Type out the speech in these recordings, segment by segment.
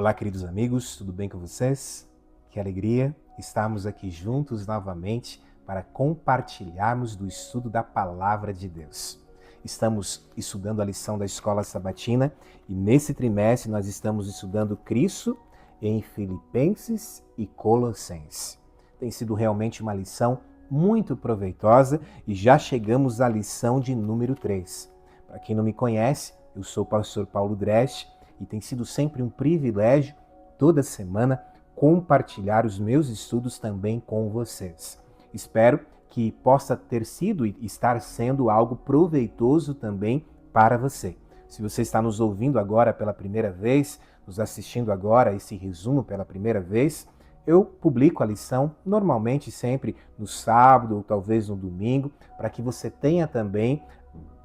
Olá, queridos amigos, tudo bem com vocês? Que alegria estarmos aqui juntos novamente para compartilharmos do estudo da Palavra de Deus. Estamos estudando a lição da Escola Sabatina e nesse trimestre nós estamos estudando Cristo em Filipenses e Colossenses. Tem sido realmente uma lição muito proveitosa e já chegamos à lição de número 3. Para quem não me conhece, eu sou o pastor Paulo Dreste e tem sido sempre um privilégio, toda semana, compartilhar os meus estudos também com vocês. Espero que possa ter sido e estar sendo algo proveitoso também para você. Se você está nos ouvindo agora pela primeira vez, nos assistindo agora esse resumo pela primeira vez, eu publico a lição normalmente sempre no sábado ou talvez no domingo, para que você tenha também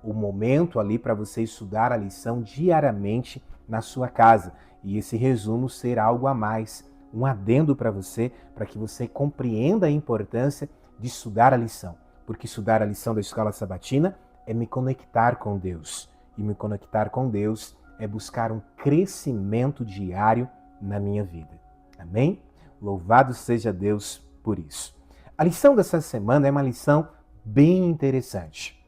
o momento ali para você estudar a lição diariamente na sua casa. E esse resumo ser algo a mais, um adendo para você, para que você compreenda a importância de estudar a lição. Porque estudar a lição da Escola Sabatina é me conectar com Deus. E me conectar com Deus é buscar um crescimento diário na minha vida. Amém? Louvado seja Deus por isso. A lição dessa semana é uma lição bem interessante.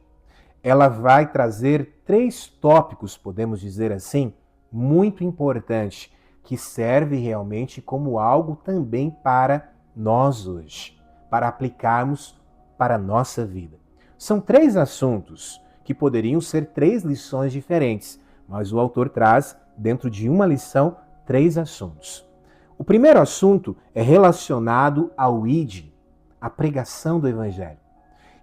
Ela vai trazer 3 tópicos, podemos dizer assim, muito importantes, que serve realmente como algo também para nós hoje, para aplicarmos para a nossa vida. São 3 assuntos que poderiam ser 3 lições diferentes, mas o autor traz, dentro de uma lição, 3 assuntos. O primeiro assunto é relacionado ao ID, a pregação do Evangelho.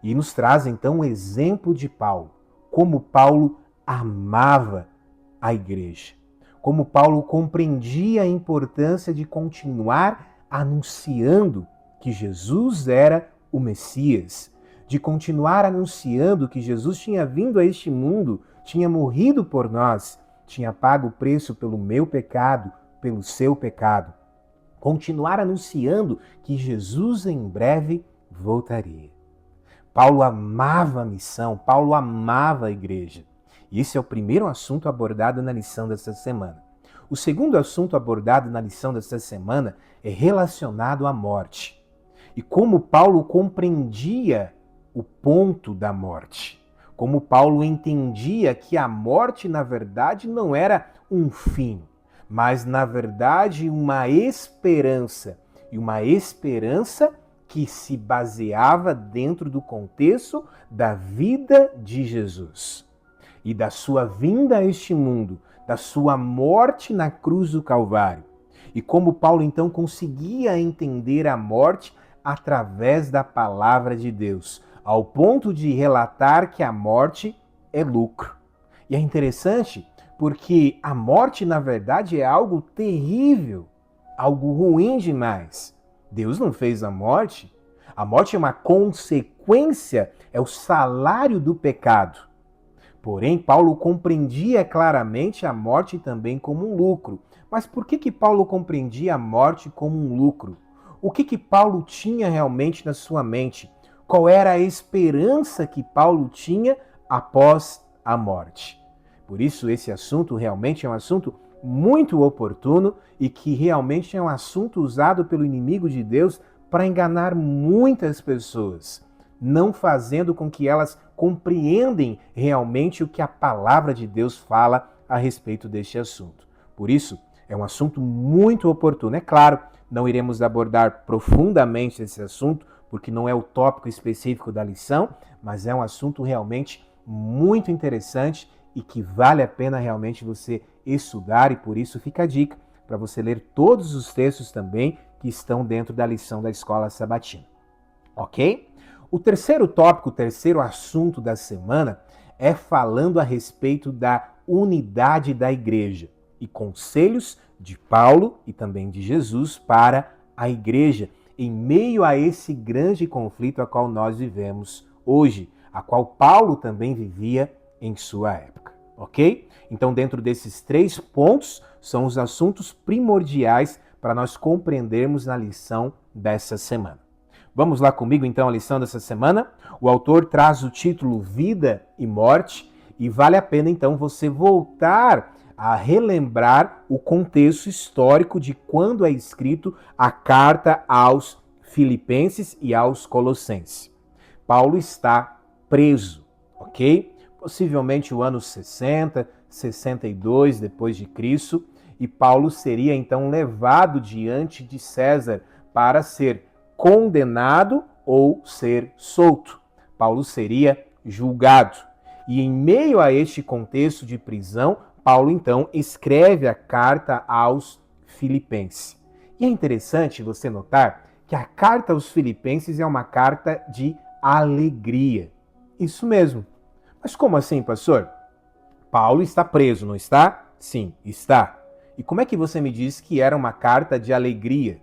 E nos traz então um exemplo de Paulo, como Paulo amava a igreja, como Paulo compreendia a importância de continuar anunciando que Jesus era o Messias, de continuar anunciando que Jesus tinha vindo a este mundo, tinha morrido por nós, tinha pago o preço pelo meu pecado, pelo seu pecado. Continuar anunciando que Jesus em breve voltaria. Paulo amava a missão, Paulo amava a igreja. E esse é o primeiro assunto abordado na lição desta semana. O segundo assunto abordado na lição desta semana é relacionado à morte. E como Paulo compreendia o ponto da morte. Como Paulo entendia que a morte, na verdade, não era um fim, mas, na verdade, uma esperança. E uma esperança que se baseava dentro do contexto da vida de Jesus e da sua vinda a este mundo, da sua morte na cruz do Calvário. E como Paulo então conseguia entender a morte através da palavra de Deus, ao ponto de relatar que a morte é lucro. E é interessante porque a morte, na verdade, é algo terrível, algo ruim demais. Deus não fez a morte. A morte é uma consequência, é o salário do pecado. Porém, Paulo compreendia claramente a morte também como um lucro. Mas por que Paulo compreendia a morte como um lucro? O que Paulo tinha realmente na sua mente? Qual era a esperança que Paulo tinha após a morte? Por isso, esse assunto realmente é um assunto muito oportuno e que realmente é um assunto usado pelo inimigo de Deus para enganar muitas pessoas, não fazendo com que elas compreendem realmente o que a palavra de Deus fala a respeito deste assunto. Por isso, é um assunto muito oportuno. É claro, não iremos abordar profundamente esse assunto, porque não é o tópico específico da lição, mas é um assunto realmente muito interessante e que vale a pena realmente você estudar, e por isso fica a dica para você ler todos os textos também que estão dentro da lição da Escola Sabatina. Ok? O terceiro tópico, o terceiro assunto da semana é falando a respeito da unidade da igreja e conselhos de Paulo e também de Jesus para a igreja em meio a esse grande conflito a qual nós vivemos hoje, a qual Paulo também vivia em sua época, ok? Então, dentro desses 3 pontos, são os assuntos primordiais para nós compreendermos na lição dessa semana. Vamos lá comigo, então, a lição dessa semana? O autor traz o título Vida e Morte, e vale a pena, então, você voltar a relembrar o contexto histórico de quando é escrito a carta aos Filipenses e aos Colossenses. Paulo está preso, ok? Possivelmente o ano 60, 62 depois de Cristo, e Paulo seria então levado diante de César para ser condenado ou ser solto. Paulo seria julgado. E em meio a este contexto de prisão, Paulo então escreve a carta aos Filipenses. E é interessante você notar que a carta aos Filipenses é uma carta de alegria. Isso mesmo. Mas como assim, pastor? Paulo está preso, não está? Sim, está. E como é que você me diz que era uma carta de alegria?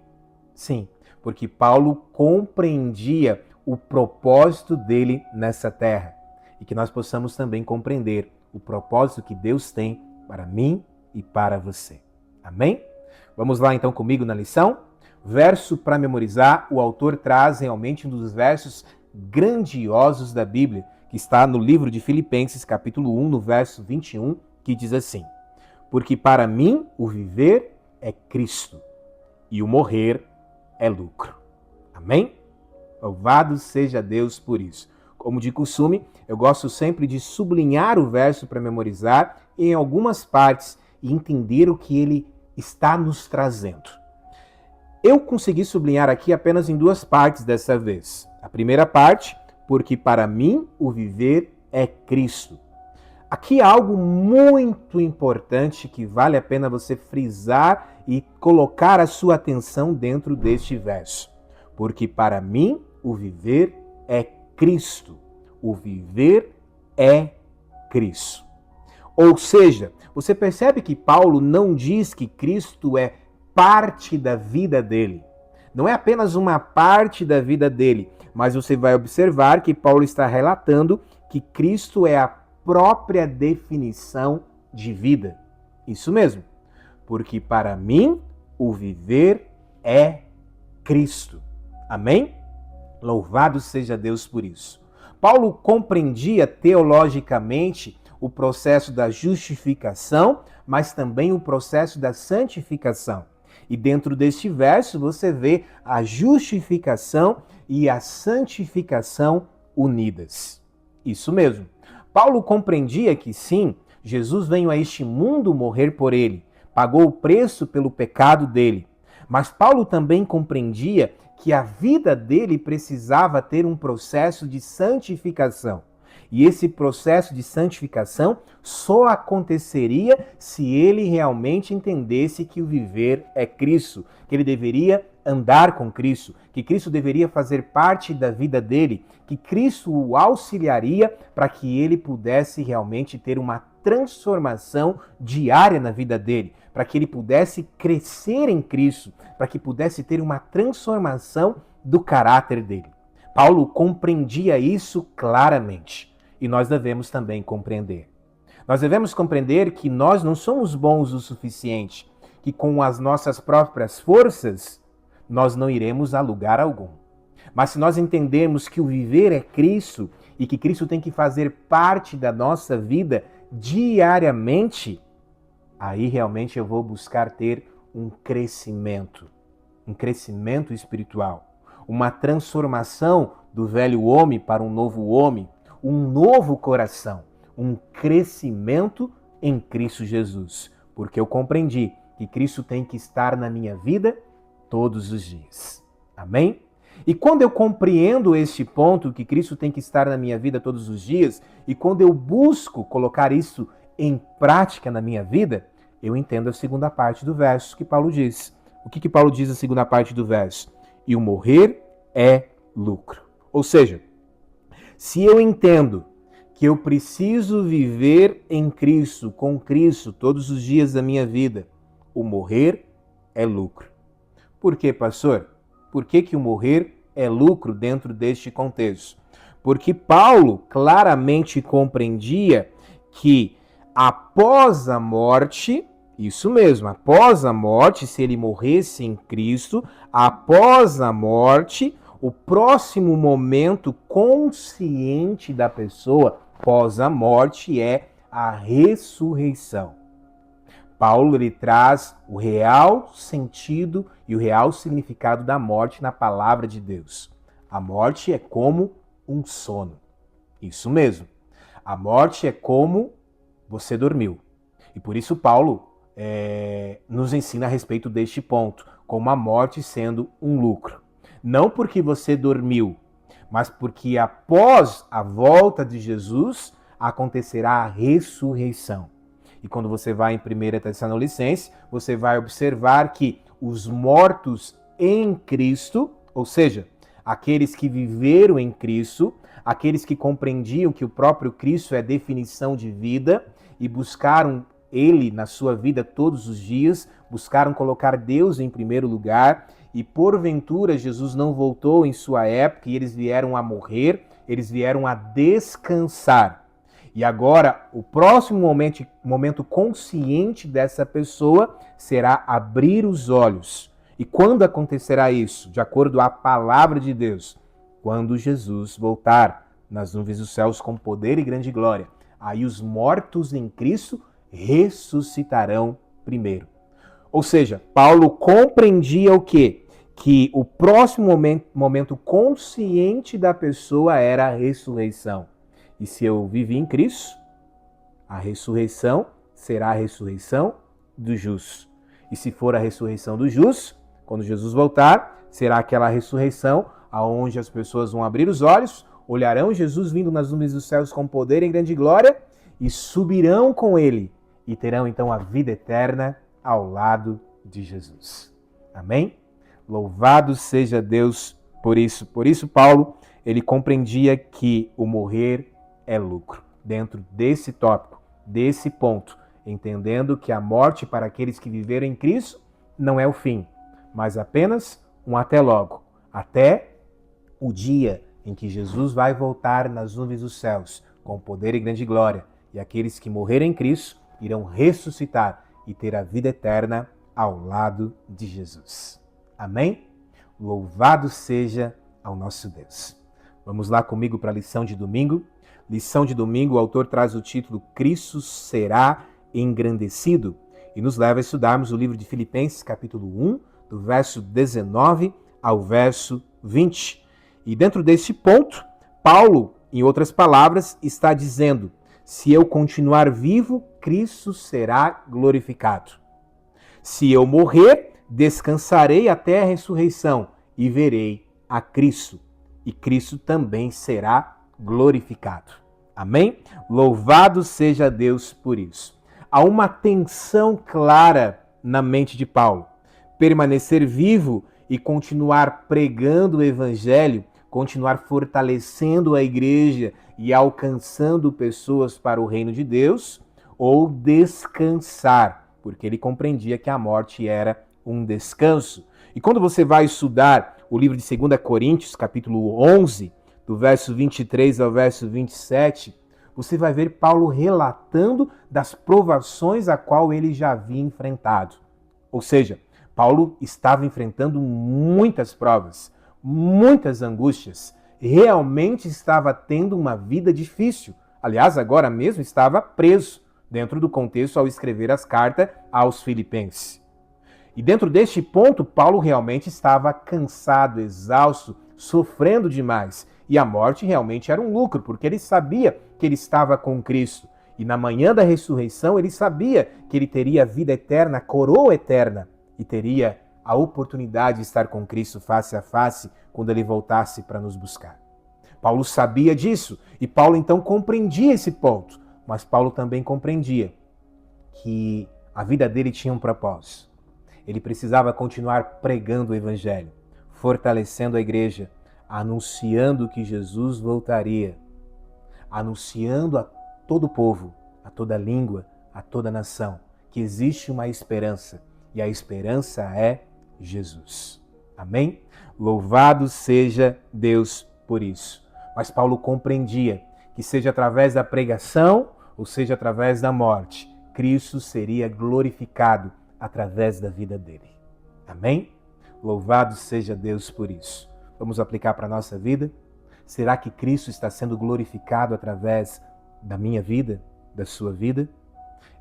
Sim, porque Paulo compreendia o propósito dele nessa terra. E que nós possamos também compreender o propósito que Deus tem para mim e para você. Amém? Vamos lá então comigo na lição? Verso para memorizar, o autor traz realmente um dos versos grandiosos da Bíblia, que está no livro de Filipenses, capítulo 1, no verso 21, que diz assim: porque para mim o viver é Cristo e o morrer é lucro. Amém? Louvado seja Deus por isso. Como de costume, eu gosto sempre de sublinhar o verso para memorizar em algumas partes e entender o que ele está nos trazendo. Eu consegui sublinhar aqui apenas em duas partes dessa vez. A primeira parte, porque para mim o viver é Cristo. Aqui há algo muito importante que vale a pena você frisar e colocar a sua atenção dentro deste verso. Porque para mim o viver é Cristo. O viver é Cristo. Ou seja, você percebe que Paulo não diz que Cristo é parte da vida dele. Não é apenas uma parte da vida dele, mas você vai observar que Paulo está relatando que Cristo é a própria definição de vida. Isso mesmo. Porque para mim o viver é Cristo. Amém? Louvado seja Deus por isso. Paulo compreendia teologicamente o processo da justificação, mas também o processo da santificação. E dentro deste verso você vê a justificação e a santificação unidas. Isso mesmo. Paulo compreendia que sim, Jesus veio a este mundo morrer por ele, pagou o preço pelo pecado dele. Mas Paulo também compreendia que a vida dele precisava ter um processo de santificação. E esse processo de santificação só aconteceria se ele realmente entendesse que o viver é Cristo, que ele deveria andar com Cristo, que Cristo deveria fazer parte da vida dele, que Cristo o auxiliaria para que ele pudesse realmente ter uma transformação diária na vida dele, para que ele pudesse crescer em Cristo, para que pudesse ter uma transformação do caráter dele. Paulo compreendia isso claramente. E nós devemos também compreender. Nós devemos compreender que nós não somos bons o suficiente, que com as nossas próprias forças nós não iremos a lugar algum. Mas se nós entendermos que o viver é Cristo e que Cristo tem que fazer parte da nossa vida diariamente, aí realmente eu vou buscar ter um crescimento espiritual, uma transformação do velho homem para um novo homem, um novo coração, um crescimento em Cristo Jesus. Porque eu compreendi que Cristo tem que estar na minha vida todos os dias. Amém? E quando eu compreendo este ponto, que Cristo tem que estar na minha vida todos os dias, e quando eu busco colocar isso em prática na minha vida, eu entendo a segunda parte do verso que Paulo diz. O que Paulo diz na segunda parte do verso? E o morrer é lucro. Ou seja, se eu entendo que eu preciso viver em Cristo, com Cristo, todos os dias da minha vida, o morrer é lucro. Por quê, pastor? Por que o morrer é lucro dentro deste contexto? Porque Paulo claramente compreendia que após a morte, isso mesmo, após a morte, se ele morresse em Cristo, após a morte, o próximo momento consciente da pessoa pós a morte é a ressurreição. Paulo ele traz o real sentido e o real significado da morte na palavra de Deus. A morte é como um sono. Isso mesmo. A morte é como você dormiu. E por isso Paulo nos ensina a respeito deste ponto, como a morte sendo um lucro. Não porque você dormiu, mas porque após a volta de Jesus acontecerá a ressurreição. E quando você vai em 1 Tessalonicenses, você vai observar que os mortos em Cristo, ou seja, aqueles que viveram em Cristo, aqueles que compreendiam que o próprio Cristo é a definição de vida e buscaram Ele na sua vida todos os dias, buscaram colocar Deus em primeiro lugar e porventura Jesus não voltou em sua época e eles vieram a morrer, eles vieram a descansar. E agora, o próximo momento consciente dessa pessoa será abrir os olhos. E quando acontecerá isso? De acordo à palavra de Deus, quando Jesus voltar nas nuvens dos céus com poder e grande glória. Aí os mortos em Cristo ressuscitarão primeiro. Ou seja, Paulo compreendia o quê? Que o próximo momento consciente da pessoa era a ressurreição. E se eu vivi em Cristo, a ressurreição será a ressurreição dos justos. E se for a ressurreição dos justos, quando Jesus voltar, será aquela ressurreição aonde as pessoas vão abrir os olhos, olharão Jesus vindo nas nuvens dos céus com poder e grande glória e subirão com ele e terão então a vida eterna ao lado de Jesus. Amém? Louvado seja Deus por isso. Por isso, Paulo, ele compreendia que o morrer é lucro. Dentro desse tópico, desse ponto, entendendo que a morte para aqueles que viveram em Cristo não é o fim, mas apenas um até logo, até o dia em que Jesus vai voltar nas nuvens dos céus, com poder e grande glória, e aqueles que morreram em Cristo irão ressuscitar e ter a vida eterna ao lado de Jesus. Amém? Louvado seja ao nosso Deus. Vamos lá comigo para a lição de domingo. Lição de domingo, o autor traz o título Cristo será engrandecido e nos leva a estudarmos o livro de Filipenses, capítulo 1, do verso 19 ao verso 20. E dentro deste ponto, Paulo, em outras palavras, está dizendo: se eu continuar vivo, Cristo será glorificado. Se eu morrer, descansarei até a ressurreição e verei a Cristo, e Cristo também será glorificado. Amém? Louvado seja Deus por isso. Há uma tensão clara na mente de Paulo. Permanecer vivo e continuar pregando o evangelho, continuar fortalecendo a igreja e alcançando pessoas para o reino de Deus, ou descansar, porque ele compreendia que a morte era um descanso. E quando você vai estudar o livro de 2 Coríntios, capítulo 11, do verso 23 ao verso 27, você vai ver Paulo relatando das provações a qual ele já havia enfrentado. Ou seja, Paulo estava enfrentando muitas provas, muitas angústias, realmente estava tendo uma vida difícil. Aliás, agora mesmo estava preso, dentro do contexto ao escrever as cartas aos Filipenses. E dentro deste ponto, Paulo realmente estava cansado, exausto, sofrendo demais. E a morte realmente era um lucro, porque ele sabia que ele estava com Cristo. E na manhã da ressurreição, ele sabia que ele teria a vida eterna, a coroa eterna, e teria a oportunidade de estar com Cristo face a face quando ele voltasse para nos buscar. Paulo sabia disso, e Paulo então compreendia esse ponto. Mas Paulo também compreendia que a vida dele tinha um propósito. Ele precisava continuar pregando o evangelho, fortalecendo a igreja, anunciando que Jesus voltaria, anunciando a todo povo, a toda língua, a toda nação, que existe uma esperança, e a esperança é Jesus. Amém? Louvado seja Deus por isso. Mas Paulo compreendia que seja através da pregação, ou seja através da morte, Cristo seria glorificado através da vida dele. Amém? Louvado seja Deus por isso. Vamos aplicar para a nossa vida? Será que Cristo está sendo glorificado através da minha vida, da sua vida?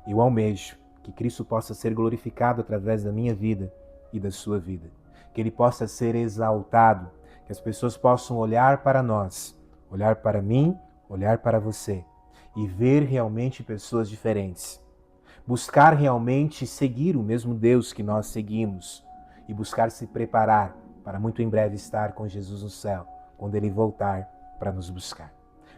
Eu almejo que Cristo possa ser glorificado através da minha vida e da sua vida. Que Ele possa ser exaltado, que as pessoas possam olhar para nós, olhar para mim, olhar para você e ver realmente pessoas diferentes. Buscar realmente seguir o mesmo Deus que nós seguimos e buscar se preparar para muito em breve estar com Jesus no céu, quando Ele voltar para nos buscar.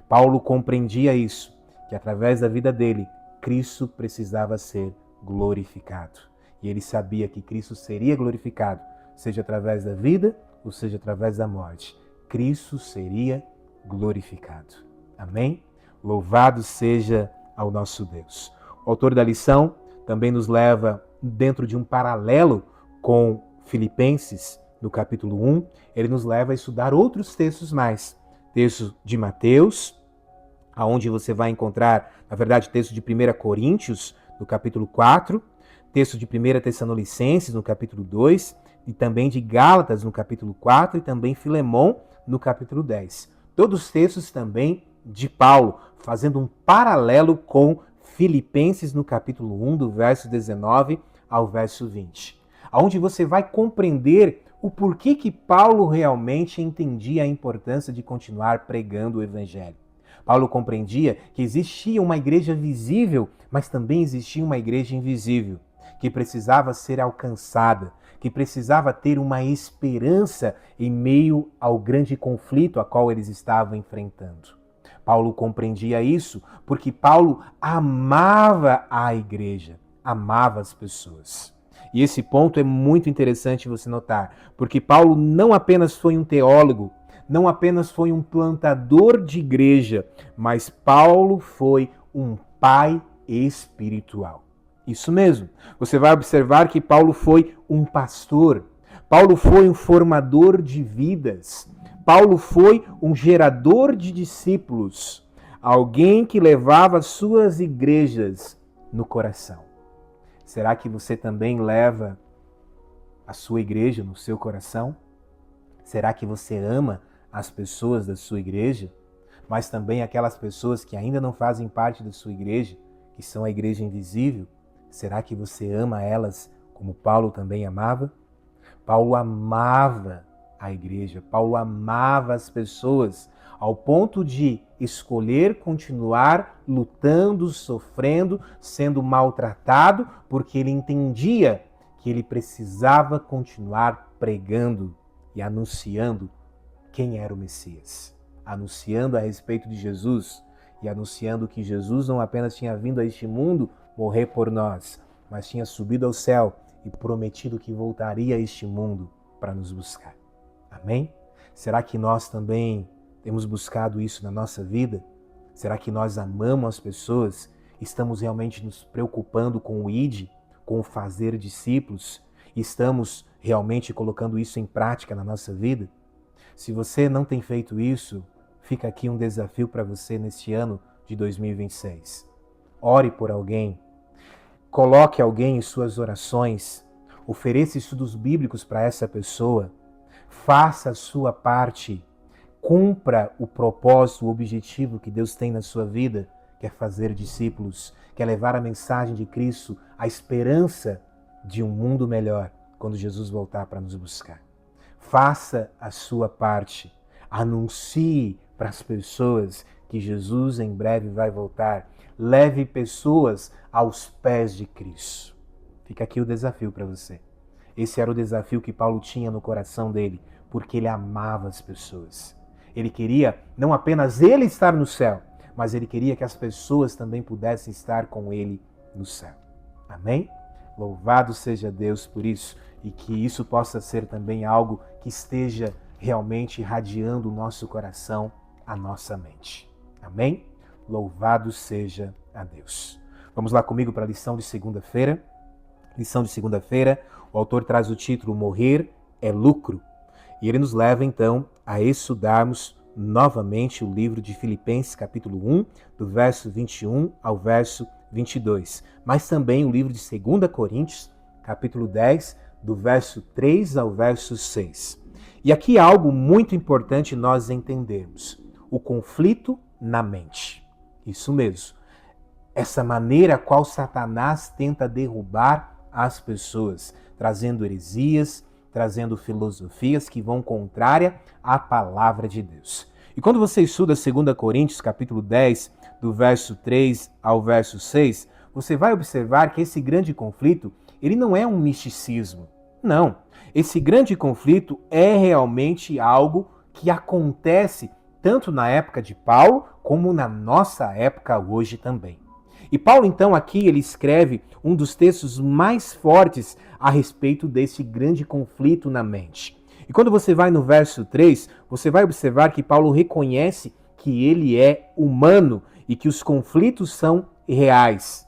Paulo compreendia isso, que através da vida dele, Cristo precisava ser glorificado. E ele sabia que Cristo seria glorificado, seja através da vida ou seja através da morte. Cristo seria glorificado. Amém? Louvado seja ao nosso Deus. O autor da lição também nos leva dentro de um paralelo com Filipenses, no capítulo 1, ele nos leva a estudar outros textos mais. Texto de Mateus, aonde você vai encontrar, na verdade, texto de 1 Coríntios, no capítulo 4, texto de 1 Tessalonicenses, no capítulo 2, e também de Gálatas, no capítulo 4, e também Filemão, no capítulo 10. Todos os textos também de Paulo, fazendo um paralelo com Filipenses, no capítulo 1, do verso 19 ao verso 20. Onde você vai compreender o porquê que Paulo realmente entendia a importância de continuar pregando o Evangelho. Paulo compreendia que existia uma igreja visível, mas também existia uma igreja invisível, que precisava ser alcançada, que precisava ter uma esperança em meio ao grande conflito a qual eles estavam enfrentando. Paulo compreendia isso porque Paulo amava a igreja, amava as pessoas. E esse ponto é muito interessante você notar, porque Paulo não apenas foi um teólogo, não apenas foi um plantador de igreja, mas Paulo foi um pai espiritual. Isso mesmo. Você vai observar que Paulo foi um pastor, Paulo foi um formador de vidas, Paulo foi um gerador de discípulos, alguém que levava suas igrejas no coração. Será que você também leva a sua igreja no seu coração? Será que você ama as pessoas da sua igreja, mas também aquelas pessoas que ainda não fazem parte da sua igreja, que são a igreja invisível? Será que você ama elas como Paulo também amava? Paulo amava a igreja, Paulo amava as pessoas, ao ponto de escolher continuar lutando, sofrendo, sendo maltratado, porque ele entendia que ele precisava continuar pregando e anunciando quem era o Messias, anunciando a respeito de Jesus e anunciando que Jesus não apenas tinha vindo a este mundo morrer por nós, mas tinha subido ao céu e prometido que voltaria a este mundo para nos buscar. Amém? Será que nós também temos buscado isso na nossa vida? Será que nós amamos as pessoas? Estamos realmente nos preocupando com o ID, com o fazer discípulos? Estamos realmente colocando isso em prática na nossa vida? Se você não tem feito isso, fica aqui um desafio para você neste ano de 2026. Ore por alguém, coloque alguém em suas orações, ofereça estudos bíblicos para essa pessoa, faça a sua parte, cumpra o propósito, o objetivo que Deus tem na sua vida, que é fazer discípulos, que é levar a mensagem de Cristo, a esperança de um mundo melhor quando Jesus voltar para nos buscar. Faça a sua parte, anuncie para as pessoas que Jesus em breve vai voltar. Leve pessoas aos pés de Cristo. Fica aqui o desafio para você. Esse era o desafio que Paulo tinha no coração dele, porque ele amava as pessoas. Ele queria não apenas ele estar no céu, mas ele queria que as pessoas também pudessem estar com ele no céu. Amém? Louvado seja Deus por isso, e que isso possa ser também algo que esteja realmente irradiando o nosso coração, a nossa mente. Amém? Louvado seja a Deus. Vamos lá comigo para a lição de segunda-feira. Lição de segunda-feira, o autor traz o título Morrer é Lucro. E ele nos leva então a estudarmos novamente o livro de Filipenses, capítulo 1, do verso 21 ao verso 22. Mas também o livro de 2 Coríntios, capítulo 10, do verso 3 ao verso 6. E aqui há algo muito importante nós entendermos. O conflito na mente. Isso mesmo. essa maneira a qual Satanás tenta derrubar as pessoas, trazendo heresias, trazendo filosofias que vão contrária à palavra de Deus. E quando você estuda 2 Coríntios, capítulo 10, do verso 3 ao verso 6, você vai observar que esse grande conflito, ele não é um misticismo. Não. Esse grande conflito é realmente algo que acontece tanto na época de Paulo, como na nossa época hoje também. E Paulo, então, aqui ele escreve um dos textos mais fortes a respeito desse grande conflito na mente. E quando você vai no verso 3, você vai observar que Paulo reconhece que ele é humano e que os conflitos são reais.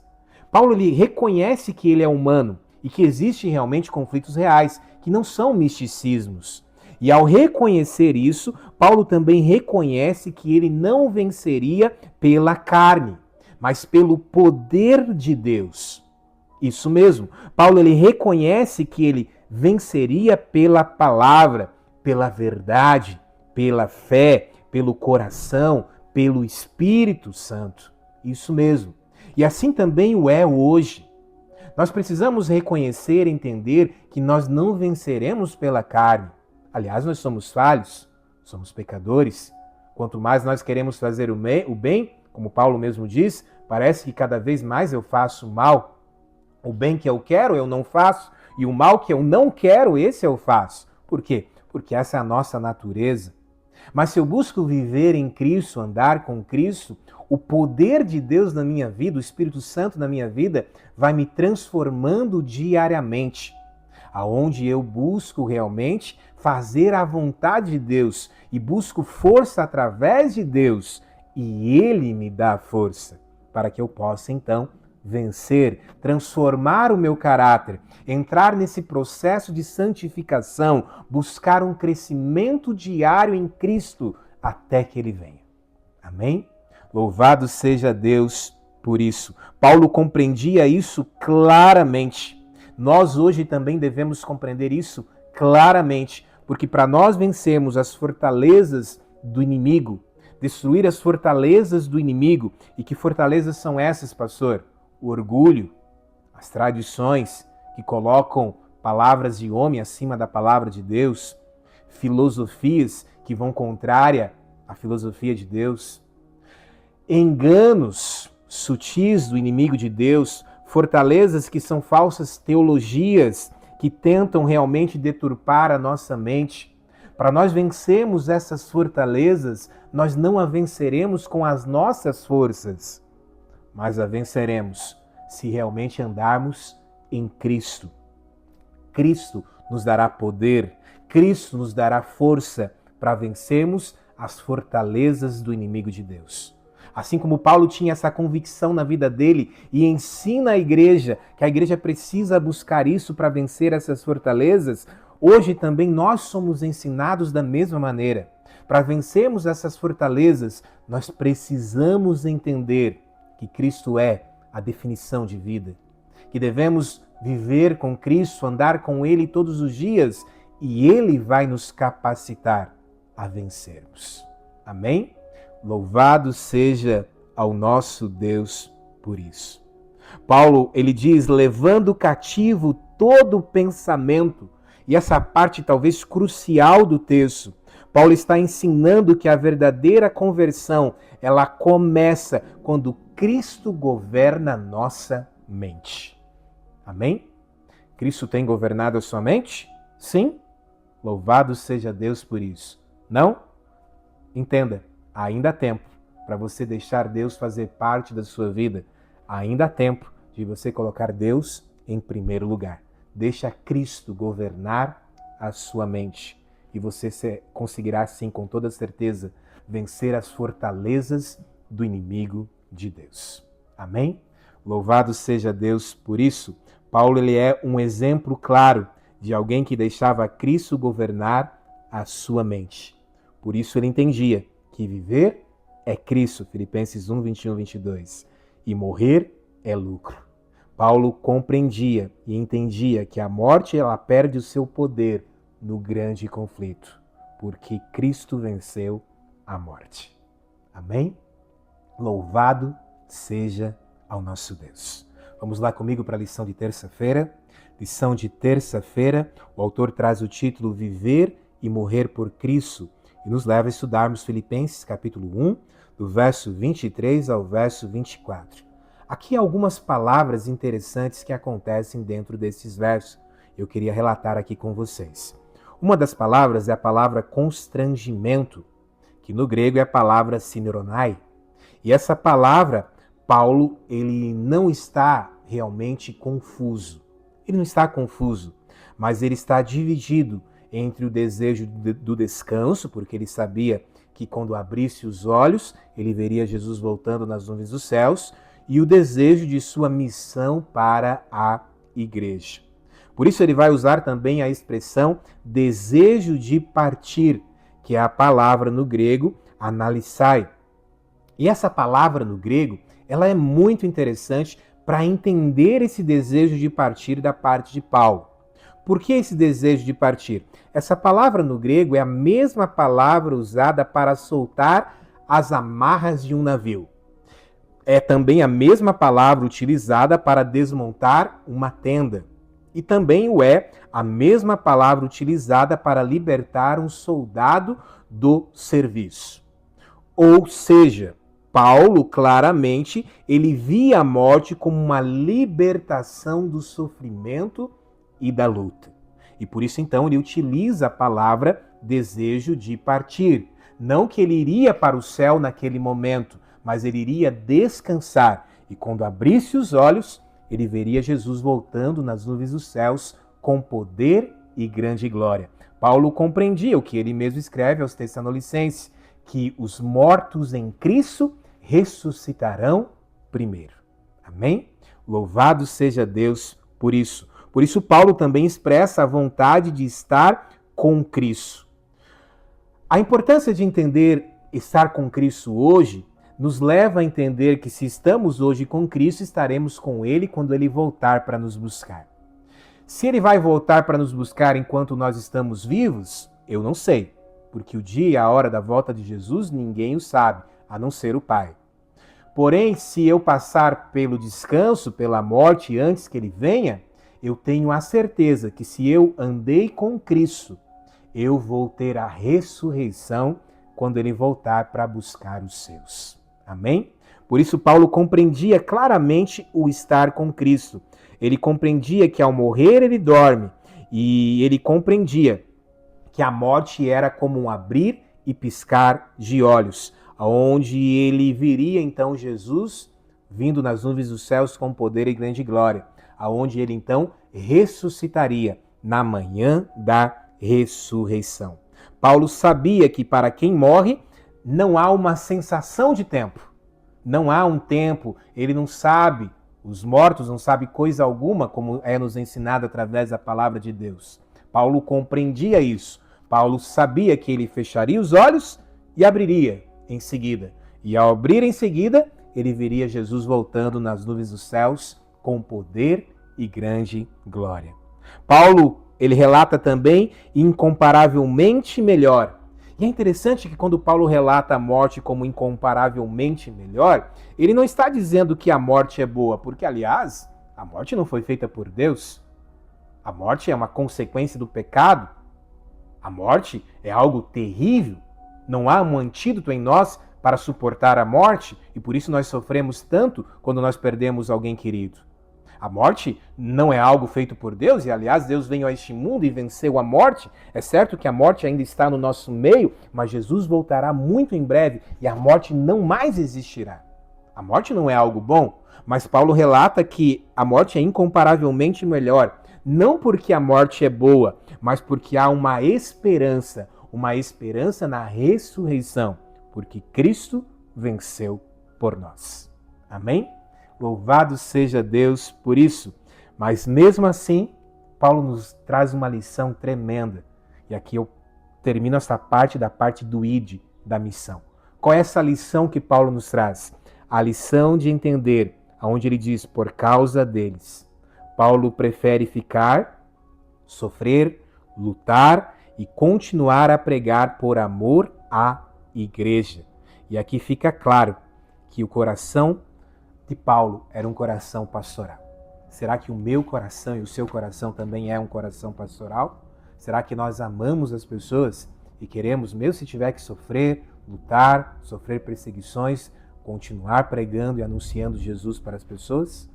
Paulo ele reconhece que ele é humano e que existem realmente conflitos reais, que não são misticismos. E ao reconhecer isso, Paulo também reconhece que ele não venceria pela carne, mas pelo poder de Deus. Isso mesmo. Paulo ele reconhece que ele venceria pela palavra, pela verdade, pela fé, pelo coração, pelo Espírito Santo. Isso mesmo. E assim também o é hoje. Nós precisamos reconhecer e entender que nós não venceremos pela carne. Aliás, nós somos falhos, somos pecadores. Quanto mais nós queremos fazer o bem, como Paulo mesmo diz, parece que cada vez mais eu faço mal. O bem que eu quero, eu não faço. E o mal que eu não quero, esse eu faço. Por quê? Porque essa é a nossa natureza. Mas se eu busco viver em Cristo, andar com Cristo, o poder de Deus na minha vida, o Espírito Santo na minha vida, vai me transformando diariamente. Aonde eu busco realmente fazer a vontade de Deus e busco força através de Deus. E Ele me dá força para que eu possa, então, vencer, transformar o meu caráter, entrar nesse processo de santificação, buscar um crescimento diário em Cristo até que Ele venha. Amém? Louvado seja Deus por isso. Paulo compreendia isso claramente. Nós hoje também devemos compreender isso claramente, porque para nós vencermos as fortalezas do inimigo, destruir as fortalezas do inimigo, e que fortalezas são essas, pastor? O orgulho, as tradições que colocam palavras de homem acima da palavra de Deus, filosofias que vão contrária à filosofia de Deus, enganos sutis do inimigo de Deus, fortalezas que são falsas teologias que tentam realmente deturpar a nossa mente. Para nós vencermos essas fortalezas, nós não a venceremos com as nossas forças, mas a venceremos se realmente andarmos em Cristo. Cristo nos dará poder, Cristo nos dará força para vencermos as fortalezas do inimigo de Deus. Assim como Paulo tinha essa convicção na vida dele e ensina a igreja que a igreja precisa buscar isso para vencer essas fortalezas, hoje também nós somos ensinados da mesma maneira. Para vencermos essas fortalezas, nós precisamos entender que Cristo é a definição de vida, que devemos viver com Cristo, andar com Ele todos os dias e Ele vai nos capacitar a vencermos. Amém? Louvado seja ao nosso Deus por isso. Paulo, ele diz, levando cativo todo pensamento, e essa parte talvez crucial do texto, Paulo está ensinando que a verdadeira conversão, ela começa quando Cristo governa a nossa mente. Amém? Cristo tem governado a sua mente? Sim? Louvado seja Deus por isso. Não? Entenda, ainda há tempo para você deixar Deus fazer parte da sua vida. Ainda há tempo de você colocar Deus em primeiro lugar. Deixa Cristo governar a sua mente. E você conseguirá, sim, com toda certeza, vencer as fortalezas do inimigo de Deus. Amém? Louvado seja Deus por isso. Paulo ele é um exemplo claro de alguém que deixava Cristo governar a sua mente. Por isso ele entendia que viver é Cristo, Filipenses 1, 21, 22, e morrer é lucro. Paulo compreendia e entendia que a morte ela perde o seu poder no grande conflito, porque Cristo venceu a morte. Amém? Louvado seja ao nosso Deus. Vamos lá comigo para a lição de terça-feira. Lição de terça-feira, o autor traz o título Viver e Morrer por Cristo e nos leva a estudarmos Filipenses capítulo 1, do verso 23 ao verso 24. Aqui há algumas palavras interessantes que acontecem dentro desses versos. Eu queria relatar aqui com vocês. Uma das palavras é a palavra constrangimento, que no grego é a palavra sineronai. E essa palavra, Paulo, ele não está realmente confuso. Ele não está confuso, mas ele está dividido entre o desejo do descanso, porque ele sabia que quando abrisse os olhos, ele veria Jesus voltando nas nuvens dos céus, e o desejo de sua missão para a igreja. Por isso ele vai usar também a expressão desejo de partir, que é a palavra no grego analysai. E essa palavra no grego, ela é muito interessante para entender esse desejo de partir da parte de Paulo. Por que esse desejo de partir? Essa palavra no grego é a mesma palavra usada para soltar as amarras de um navio. É também a mesma palavra utilizada para desmontar uma tenda. E também é a mesma palavra utilizada para libertar um soldado do serviço. Ou seja, Paulo, claramente, ele via a morte como uma libertação do sofrimento e da luta. E por isso, então, ele utiliza a palavra desejo de partir. Não que ele iria para o céu naquele momento, mas ele iria descansar. E quando abrisse os olhos, ele veria Jesus voltando nas nuvens dos céus com poder e grande glória. Paulo compreendia o que ele mesmo escreve aos Tessalonicenses, que os mortos em Cristo ressuscitarão primeiro. Amém? Louvado seja Deus por isso. Por isso, Paulo também expressa a vontade de estar com Cristo. A importância de entender estar com Cristo hoje nos leva a entender que se estamos hoje com Cristo, estaremos com Ele quando Ele voltar para nos buscar. Se Ele vai voltar para nos buscar enquanto nós estamos vivos, eu não sei, porque o dia e a hora da volta de Jesus ninguém o sabe, a não ser o Pai. Porém, se eu passar pelo descanso, pela morte antes que Ele venha, eu tenho a certeza que se eu andei com Cristo, eu vou ter a ressurreição quando Ele voltar para buscar os seus. Amém? Por isso, Paulo compreendia claramente o estar com Cristo. Ele compreendia que ao morrer ele dorme. E ele compreendia que a morte era como um abrir e piscar de olhos, onde ele viria então Jesus vindo nas nuvens dos céus com poder e grande glória, aonde ele então ressuscitaria na manhã da ressurreição. Paulo sabia que para quem morre não há uma sensação de tempo. Não há um tempo, ele não sabe, os mortos não sabem coisa alguma, como é nos ensinado através da palavra de Deus. Paulo compreendia isso. Paulo sabia que ele fecharia os olhos e abriria em seguida. E ao abrir em seguida, ele veria Jesus voltando nas nuvens dos céus com poder e grande glória. Paulo, ele relata também incomparavelmente melhor. E é interessante que quando Paulo relata a morte como incomparavelmente melhor, ele não está dizendo que a morte é boa, porque, aliás, a morte não foi feita por Deus. A morte é uma consequência do pecado. A morte é algo terrível. Não há um antídoto em nós para suportar a morte e por isso nós sofremos tanto quando nós perdemos alguém querido. A morte não é algo feito por Deus e, aliás, Deus veio a este mundo e venceu a morte. É certo que a morte ainda está no nosso meio, mas Jesus voltará muito em breve e a morte não mais existirá. A morte não é algo bom, mas Paulo relata que a morte é incomparavelmente melhor. Não porque a morte é boa, mas porque há uma esperança na ressurreição, porque Cristo venceu por nós. Amém? Louvado seja Deus por isso. Mas mesmo assim, Paulo nos traz uma lição tremenda. E aqui eu termino essa parte da parte do id, da missão. Qual é essa lição que Paulo nos traz? A lição de entender, onde ele diz, por causa deles. Paulo prefere ficar, sofrer, lutar e continuar a pregar por amor à igreja. E aqui fica claro que o coração de Paulo era um coração pastoral. Será que o meu coração e o seu coração também é um coração pastoral? Será que nós amamos as pessoas e queremos, mesmo se tiver que sofrer, lutar, sofrer perseguições, continuar pregando e anunciando Jesus para as pessoas?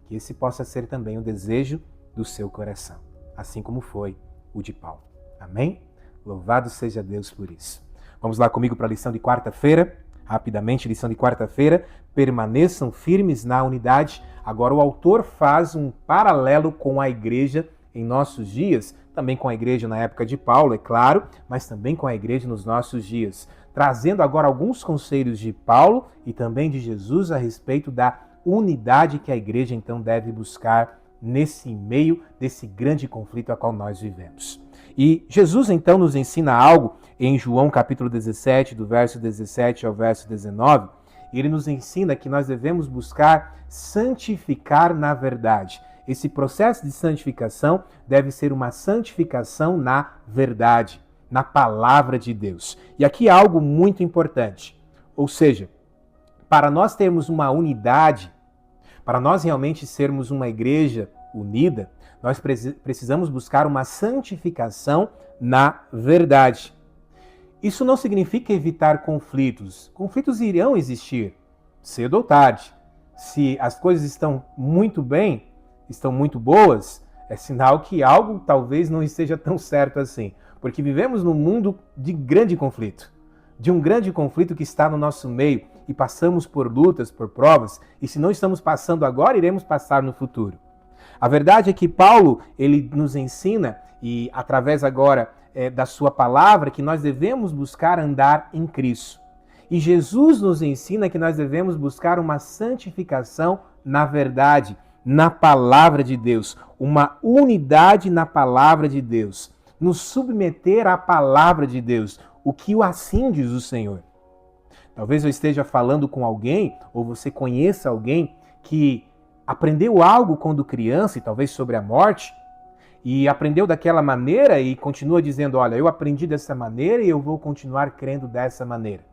Que esse possa ser também o desejo do seu coração, assim como foi o de Paulo. Amém? Louvado seja Deus por isso. Vamos lá comigo para a lição de quarta-feira. Rapidamente, lição de quarta-feira. Permaneçam firmes na unidade. Agora o autor faz um paralelo com a igreja em nossos dias, também com a igreja na época de Paulo, é claro, mas também com a igreja nos nossos dias, trazendo agora alguns conselhos de Paulo e também de Jesus a respeito da unidade que a igreja então deve buscar nesse meio desse grande conflito a qual nós vivemos. E Jesus então nos ensina algo em João capítulo 17, do verso 17 ao verso 19, e ele nos ensina que nós devemos buscar santificar na verdade. Esse processo de santificação deve ser uma santificação na verdade, na palavra de Deus. E aqui há algo muito importante, ou seja, para nós termos uma unidade, para nós realmente sermos uma igreja unida, nós precisamos buscar uma santificação na verdade. Isso não significa evitar conflitos. Conflitos irão existir, cedo ou tarde. Se as coisas estão muito bem, estão muito boas, é sinal que algo talvez não esteja tão certo assim. Porque vivemos num mundo de grande conflito. De um grande conflito que está no nosso meio e passamos por lutas, por provas, e se não estamos passando agora, iremos passar no futuro. A verdade é que Paulo, ele nos ensina, e através agora da sua palavra, que nós devemos buscar andar em Cristo. E Jesus nos ensina que nós devemos buscar uma santificação na verdade, na palavra de Deus, uma unidade na palavra de Deus, nos submeter à palavra de Deus, o que assim diz o Senhor. Talvez eu esteja falando com alguém, ou você conheça alguém que aprendeu algo quando criança, e talvez sobre a morte, e aprendeu daquela maneira e continua dizendo, olha, eu aprendi dessa maneira e eu vou continuar crendo dessa maneira.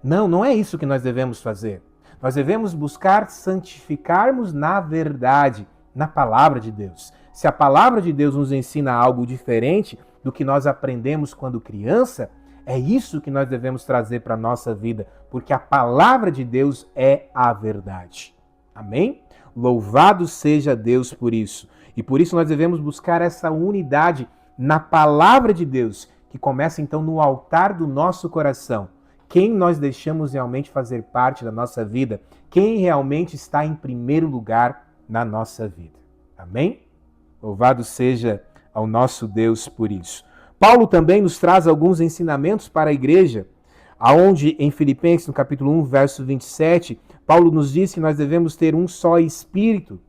Não, não é isso que nós devemos fazer. Nós devemos buscar santificarmos na verdade, na palavra de Deus. Se a palavra de Deus nos ensina algo diferente do que nós aprendemos quando criança, é isso que nós devemos trazer para a nossa vida, porque a palavra de Deus é a verdade. Amém? Louvado seja Deus por isso. E por isso nós devemos buscar essa unidade na palavra de Deus, que começa então no altar do nosso coração. Quem nós deixamos realmente fazer parte da nossa vida, quem realmente está em primeiro lugar na nossa vida. Amém? Louvado seja ao nosso Deus por isso. Paulo também nos traz alguns ensinamentos para a igreja, aonde em Filipenses, no capítulo 1, verso 27, Paulo nos diz que nós devemos ter um só espírito.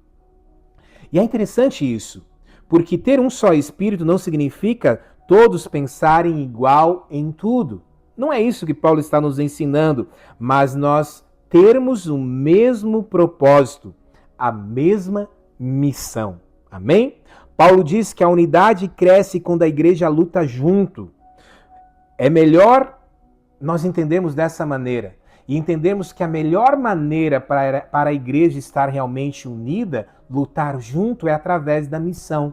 E é interessante isso, porque ter um só espírito não significa todos pensarem igual em tudo. Não é isso que Paulo está nos ensinando, mas nós termos o mesmo propósito, a mesma missão. Amém? Paulo diz que a unidade cresce quando a igreja luta junto. É melhor nós entendermos dessa maneira e entendemos que a melhor maneira para a igreja estar realmente unida, lutar junto, é através da missão.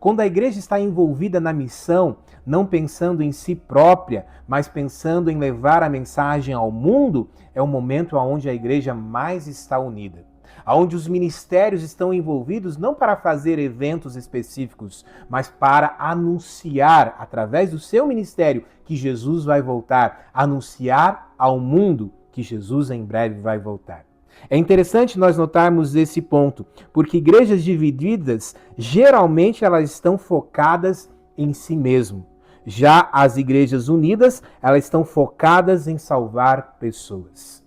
Quando a igreja está envolvida na missão, não pensando em si própria, mas pensando em levar a mensagem ao mundo, é o momento onde a igreja mais está unida. Onde os ministérios estão envolvidos não para fazer eventos específicos, mas para anunciar, através do seu ministério, que Jesus vai voltar, anunciar ao mundo que Jesus em breve vai voltar. É interessante nós notarmos esse ponto, porque igrejas divididas, geralmente elas estão focadas em si mesmo. Já as igrejas unidas, elas estão focadas em salvar pessoas.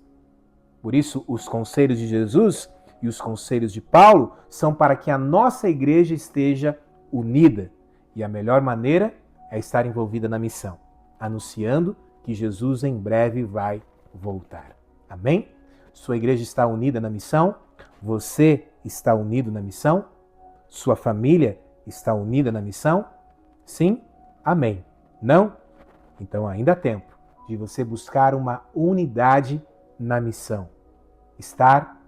Por isso, os conselhos de Jesus e os conselhos de Paulo são para que a nossa igreja esteja unida. E a melhor maneira é estar envolvida na missão, anunciando que Jesus em breve vai voltar. Amém? Sua igreja está unida na missão? Você está unido na missão? Sua família está unida na missão? Sim? Amém. Não? Então ainda há tempo de você buscar uma unidade na missão. Estar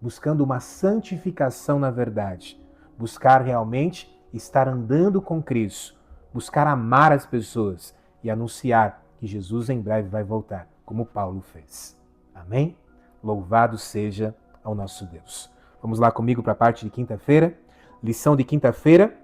buscando uma santificação na verdade, buscar realmente estar andando com Cristo, buscar amar as pessoas e anunciar que Jesus em breve vai voltar, como Paulo fez. Amém? Louvado seja ao nosso Deus. Vamos lá comigo para a parte de quinta-feira. Lição de quinta-feira,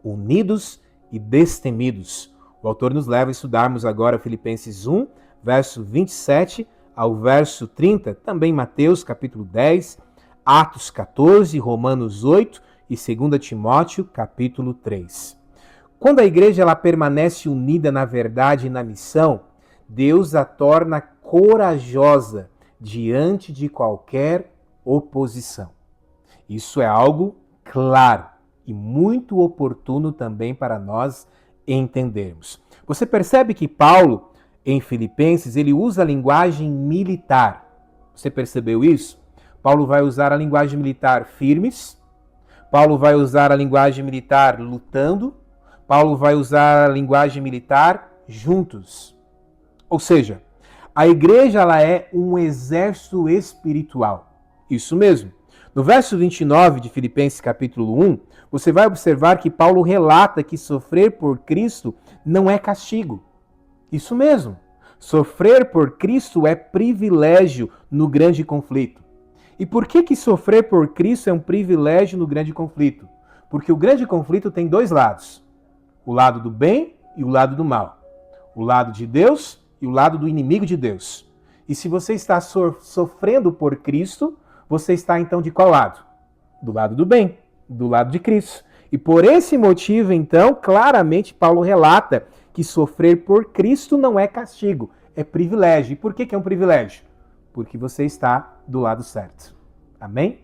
unidos e destemidos. O autor nos leva a estudarmos agora Filipenses 1, verso 27 ao verso 30, também Mateus capítulo 10, Atos 14, Romanos 8 e 2 Timóteo capítulo 3. Quando a igreja ela permanece unida na verdade e na missão, Deus a torna corajosa diante de qualquer oposição. Isso é algo claro e muito oportuno também para nós entendermos. Você percebe que Paulo, em Filipenses, ele usa a linguagem militar. Você percebeu isso? Paulo vai usar a linguagem militar firmes, Paulo vai usar a linguagem militar lutando, Paulo vai usar a linguagem militar juntos. Ou seja, a igreja ela é um exército espiritual. Isso mesmo. No verso 29 de Filipenses capítulo 1, você vai observar que Paulo relata que sofrer por Cristo não é castigo. Isso mesmo. Sofrer por Cristo é privilégio no grande conflito. E por que sofrer por Cristo é um privilégio no grande conflito? Porque o grande conflito tem dois lados. O lado do bem e o lado do mal. O lado de Deus e o lado do inimigo de Deus. E se você está sofrendo por Cristo, você está então de qual lado? Do lado do bem, do lado de Cristo. E por esse motivo, então, claramente Paulo relata que sofrer por Cristo não é castigo, é privilégio. E por que é um privilégio? Porque você está do lado certo. Amém?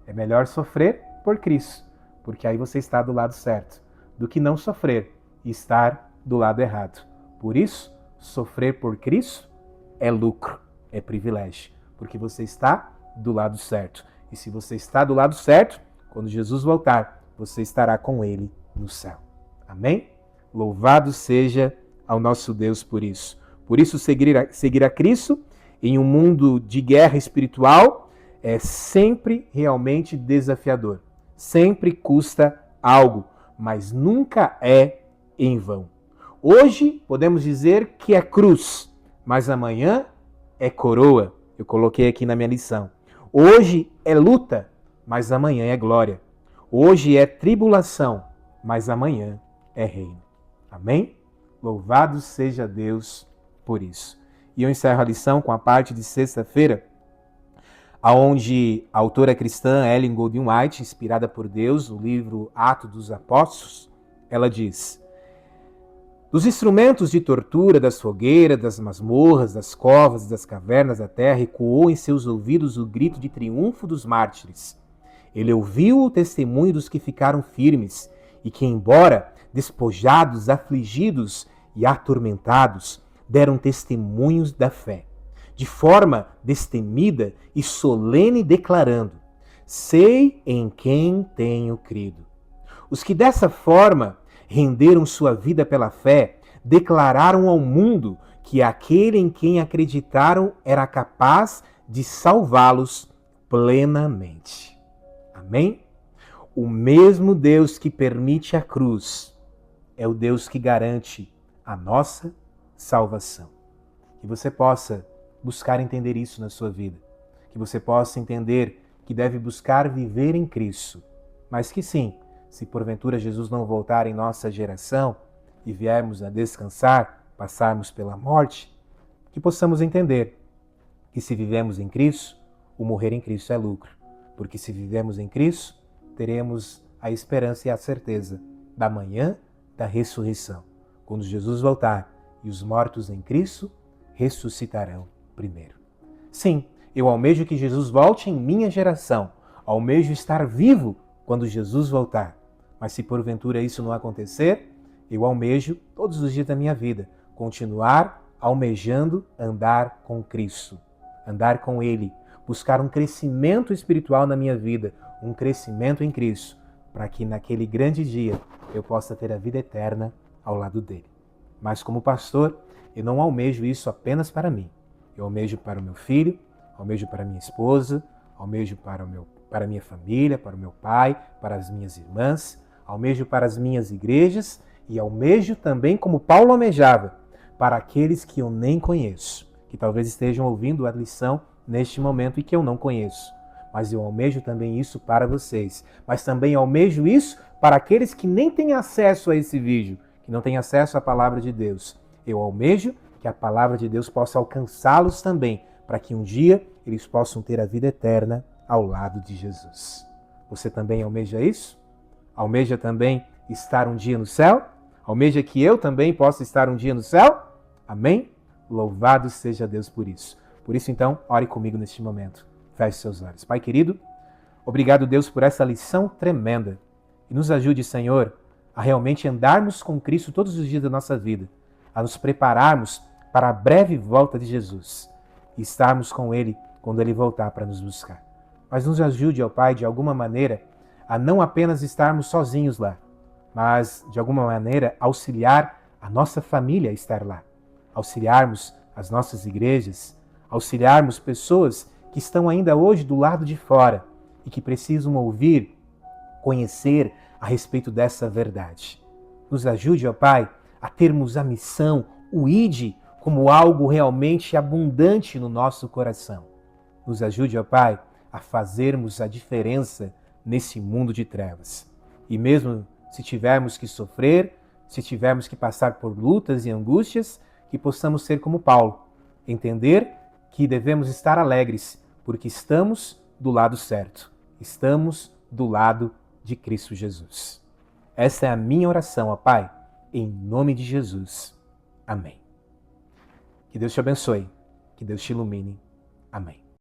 É melhor sofrer por Cristo, porque aí você está do lado certo, do que não sofrer e estar do lado errado. Por isso, sofrer por Cristo é lucro, é privilégio, porque você está do lado certo. E se você está do lado certo, quando Jesus voltar, você estará com Ele no céu. Amém? Louvado seja ao nosso Deus por isso. Por isso, seguir a Cristo em um mundo de guerra espiritual é sempre realmente desafiador. Sempre custa algo, mas nunca é em vão. Hoje podemos dizer que é cruz, mas amanhã é coroa. Eu coloquei aqui na minha lição. Hoje é luta, mas amanhã é glória. Hoje é tribulação, mas amanhã é reino. Amém? Louvado seja Deus por isso. E eu encerro a lição com a parte de sexta-feira, onde a autora cristã Ellen Golding White, inspirada por Deus, no livro Atos dos Apóstolos, ela diz: dos instrumentos de tortura, das fogueiras, das masmorras, das covas e das cavernas da terra, ecoou em seus ouvidos o grito de triunfo dos mártires. Ele ouviu o testemunho dos que ficaram firmes e que, embora despojados, afligidos e atormentados, deram testemunhos da fé, de forma destemida e solene, declarando: sei em quem tenho crido. Os que dessa forma renderam sua vida pela fé, declararam ao mundo que aquele em quem acreditaram era capaz de salvá-los plenamente. Amém? O mesmo Deus que permite a cruz é o Deus que garante a nossa salvação. Que você possa buscar entender isso na sua vida. Que você possa entender que deve buscar viver em Cristo. Mas que sim, se porventura Jesus não voltar em nossa geração e viermos a descansar, passarmos pela morte, que possamos entender que se vivemos em Cristo, o morrer em Cristo é lucro. Porque se vivemos em Cristo, teremos a esperança e a certeza da manhã da ressurreição, quando Jesus voltar e os mortos em Cristo ressuscitarão primeiro. Sim, eu almejo que Jesus volte em minha geração, almejo estar vivo quando Jesus voltar. Mas se porventura isso não acontecer, eu almejo todos os dias da minha vida continuar almejando andar com Cristo, andar com Ele, buscar um crescimento espiritual na minha vida, um crescimento em Cristo, para que naquele grande dia eu possa ter a vida eterna ao lado dele. Mas como pastor, eu não almejo isso apenas para mim. Eu almejo para o meu filho, almejo para minha esposa, almejo para a minha família, para o meu pai, para as minhas irmãs, almejo para as minhas igrejas e almejo também, como Paulo almejava, para aqueles que eu nem conheço, que talvez estejam ouvindo a lição neste momento e que eu não conheço. Mas eu almejo também isso para vocês. Mas também almejo isso para aqueles que nem têm acesso a esse vídeo, que não têm acesso à palavra de Deus. Eu almejo que a palavra de Deus possa alcançá-los também, para que um dia eles possam ter a vida eterna ao lado de Jesus. Você também almeja isso? Almeja também estar um dia no céu? Almeja que eu também possa estar um dia no céu? Amém? Louvado seja Deus por isso. Por isso, então, ore comigo neste momento. Feche seus olhos. Pai querido, obrigado, Deus, por essa lição tremenda. E nos ajude, Senhor, a realmente andarmos com Cristo todos os dias da nossa vida, a nos prepararmos para a breve volta de Jesus e estarmos com Ele quando Ele voltar para nos buscar. Mas nos ajude, ó Pai, de alguma maneira, a não apenas estarmos sozinhos lá, mas, de alguma maneira, auxiliar a nossa família a estar lá, auxiliarmos as nossas igrejas, auxiliarmos pessoas que estão ainda hoje do lado de fora e que precisam ouvir, conhecer a respeito dessa verdade. Nos ajude, ó Pai, a termos a missão, o ID, como algo realmente abundante no nosso coração. Nos ajude, ó Pai, a fazermos a diferença nesse mundo de trevas. E mesmo se tivermos que sofrer, se tivermos que passar por lutas e angústias, que possamos ser como Paulo, entender que devemos estar alegres, porque estamos do lado certo, estamos do lado de Cristo Jesus. Essa é a minha oração, ó Pai, em nome de Jesus. Amém. Que Deus te abençoe, que Deus te ilumine. Amém.